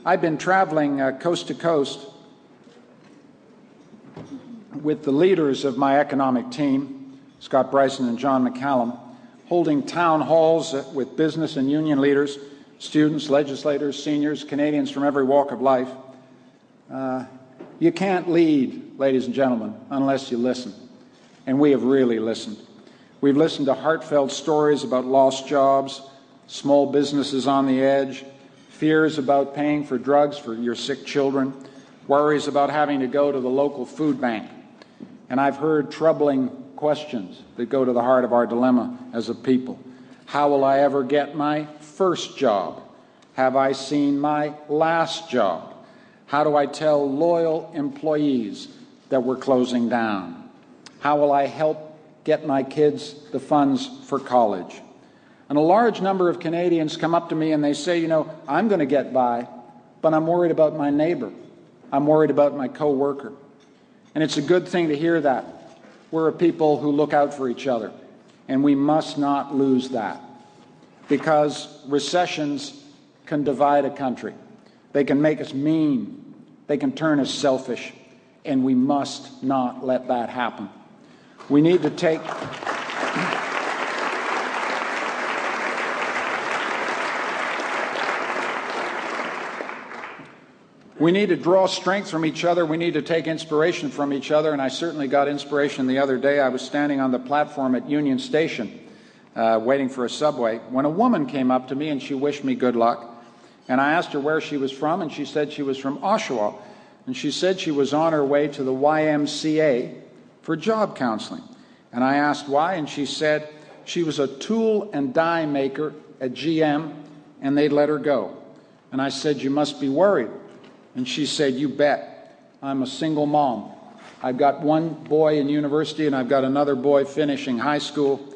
I've been traveling coast to coast with the leaders of my economic team, Scott Bryson and John McCallum, holding town halls with business and union leaders, students, legislators, seniors, Canadians from every walk of life. You can't lead, ladies and gentlemen, unless you listen. And we have really listened. We've listened to heartfelt stories about lost jobs, small businesses on the edge, fears about paying for drugs for your sick children, worries about having to go to the local food bank. And I've heard troubling questions that go to the heart of our dilemma as a people. How will I ever get my first job? Have I seen my last job? How do I tell loyal employees that we're closing down? How will I help get my kids the funds for college? And a large number of Canadians come up to me and they say, you know, I'm going to get by, but I'm worried about my neighbor. I'm worried about my co-worker. And it's a good thing to hear that. We're a people who look out for each other, and we must not lose that, because recessions can divide a country. They can make us mean. They can turn us selfish, and we must not let that happen. We need to take... We need to draw strength from each other. We need to take inspiration from each other, and I certainly got inspiration the other day. I was standing on the platform at Union Station waiting for a subway when a woman came up to me and she wished me good luck. And I asked her where she was from, and she said she was from Oshawa. And she said she was on her way to the YMCA for job counseling. And I asked why, and she said she was a tool and die maker at GM, and they'd let her go. And I said, you must be worried. And she said, you bet. I'm a single mom. I've got one boy in university and I've got another boy finishing high school,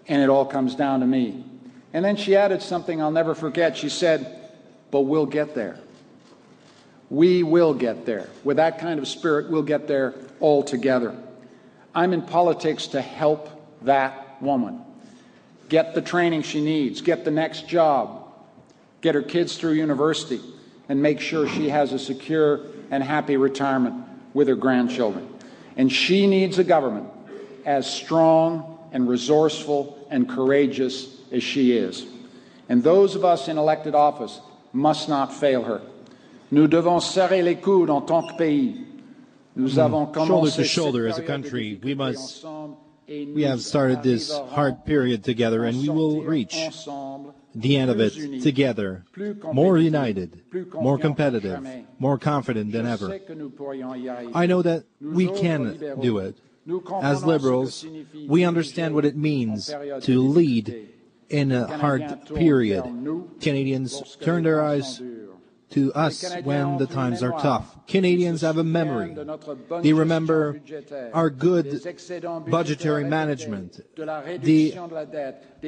and it all comes down to me. And then she added something I'll never forget. She said, but we'll get there. We will get there. With that kind of spirit, we'll get there all together. I'm in politics to help that woman get the training she needs, get the next job, get her kids through university, and make sure she has a secure and happy retirement with her grandchildren. And she needs a government as strong and resourceful and courageous as she is. And those of us in elected office must not fail her. Nous devons serrer les coudes en tant que pays. Nous avons shoulder to shoulder as a country, we have started this hard period together, and we will reach the end of it together, more united, more competitive, more confident than ever. I know that we can do it. As Liberals, we understand what it means to lead in a hard period. Canadians turn their eyes to us when the times are tough. Canadians have a memory. They remember our good budgetary management, the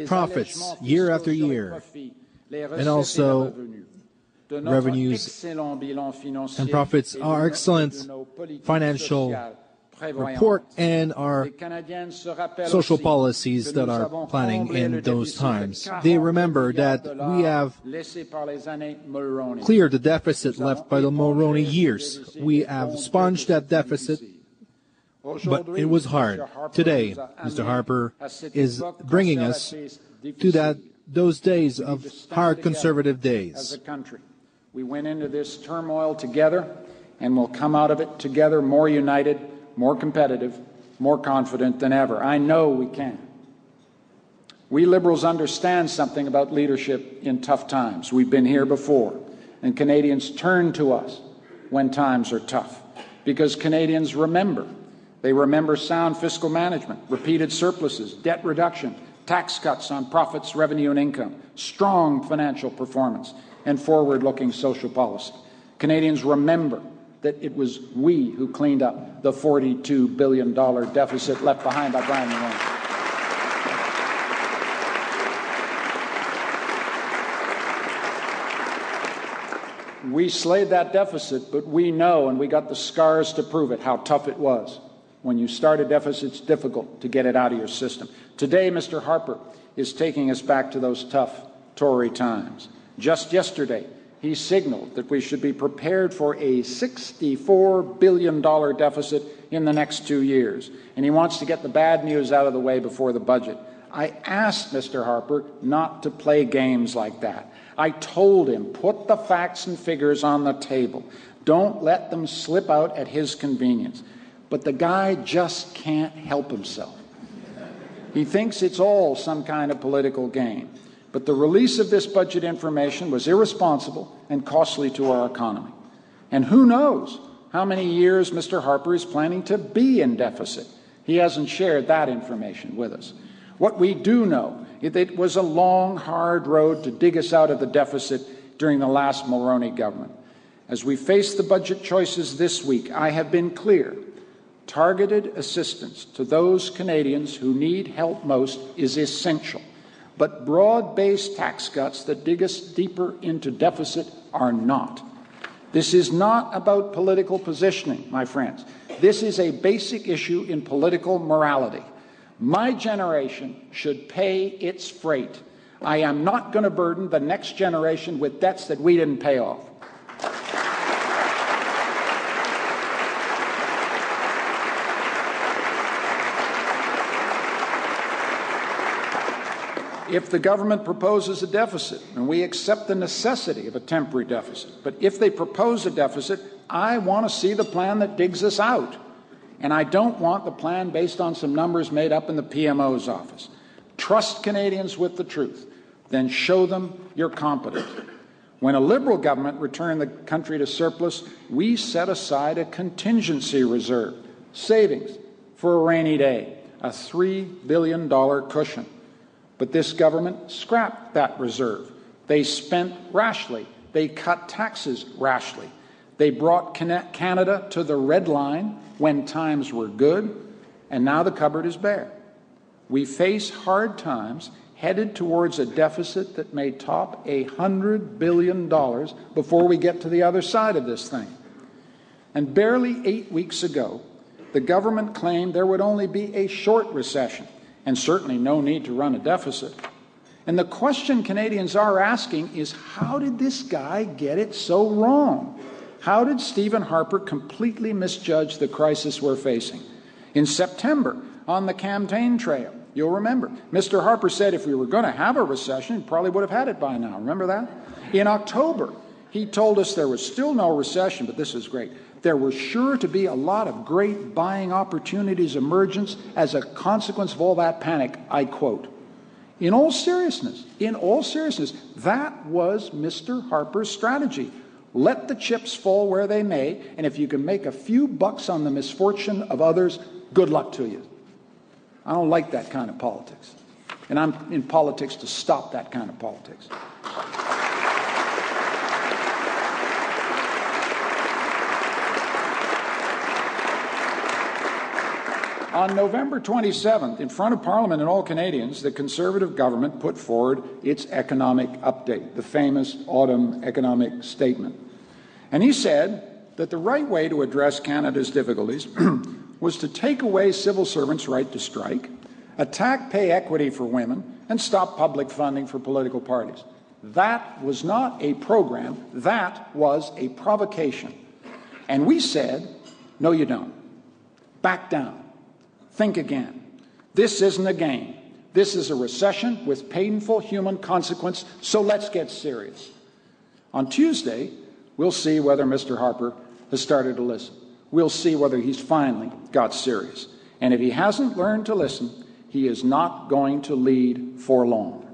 profits year after year, and also revenues and profits, our excellent financial report, and our social policies that are planning in those times. They remember that we have cleared the deficit left by the Mulroney years. We have sponged that deficit, but it was hard. Today, Mr. Harper is bringing us to those days of hard conservative days. We went into this turmoil together, and we'll come out of it together more united, more competitive, more confident than ever. I know we can. We Liberals understand something about leadership in tough times. We've been here before, and Canadians turn to us when times are tough, because Canadians remember. They remember sound fiscal management, repeated surpluses, debt reduction, tax cuts on profits, revenue, and income, strong financial performance, and forward-looking social policy. Canadians remember that it was we who cleaned up the $42 billion deficit left behind by Brian Mulroney. We slayed that deficit, but we know, and we got the scars to prove it, how tough it was. When you start a deficit, it's difficult to get it out of your system. Today, Mr. Harper is taking us back to those tough Tory times. Just yesterday, he signaled that we should be prepared for a $64 billion deficit in the next 2 years, and he wants to get the bad news out of the way before the budget. I asked Mr. Harper not to play games like that. I told him, put the facts and figures on the table. Don't let them slip out at his convenience. But the guy just can't help himself. He thinks it's all some kind of political game. But the release of this budget information was irresponsible and costly to our economy. And who knows how many years Mr. Harper is planning to be in deficit. He hasn't shared that information with us. What we do know is that it was a long, hard road to dig us out of the deficit during the last Mulroney government. As we face the budget choices this week, I have been clear. Targeted assistance to those Canadians who need help most is essential. But broad-based tax cuts that dig us deeper into deficit are not. This is not about political positioning, my friends. This is a basic issue in political morality. My generation should pay its freight. I am not going to burden the next generation with debts that we didn't pay off. If the government proposes a deficit, and we accept the necessity of a temporary deficit, but if they propose a deficit, I want to see the plan that digs us out. And I don't want the plan based on some numbers made up in the PMO's office. Trust Canadians with the truth, then show them you're competent. When a Liberal government returned the country to surplus, we set aside a contingency reserve, savings for a rainy day, a $3 billion cushion. But this government scrapped that reserve. They spent rashly. They cut taxes rashly. They brought Canada to the red line when times were good, and now the cupboard is bare. We face hard times, headed towards a deficit that may top $100 billion before we get to the other side of this thing. And barely 8 weeks ago, the government claimed there would only be a short recession, and certainly no need to run a deficit. And the question Canadians are asking is, how did this guy get it so wrong? How did Stephen Harper completely misjudge the crisis we're facing? In September, on the campaign trail, you'll remember, Mr. Harper said if we were going to have a recession, he probably would have had it by now. Remember that? In October, he told us there was still no recession, but this is great. There was sure to be a lot of great buying opportunities emergence as a consequence of all that panic, I quote. In all seriousness, that was Mr. Harper's strategy. Let the chips fall where they may, and if you can make a few bucks on the misfortune of others, good luck to you. I don't like that kind of politics. And I'm in politics to stop that kind of politics. On November 27th, in front of Parliament and all Canadians, the Conservative government put forward its economic update, the famous autumn economic statement. And he said that the right way to address Canada's difficulties was to take away civil servants' right to strike, attack pay equity for women, and stop public funding for political parties. That was not a program. That was a provocation. And we said, no, you don't. Back down. Think again. This isn't a game. This is a recession with painful human consequence, so let's get serious. On Tuesday, we'll see whether Mr. Harper has started to listen. We'll see whether he's finally got serious. And if he hasn't learned to listen, he is not going to lead for long.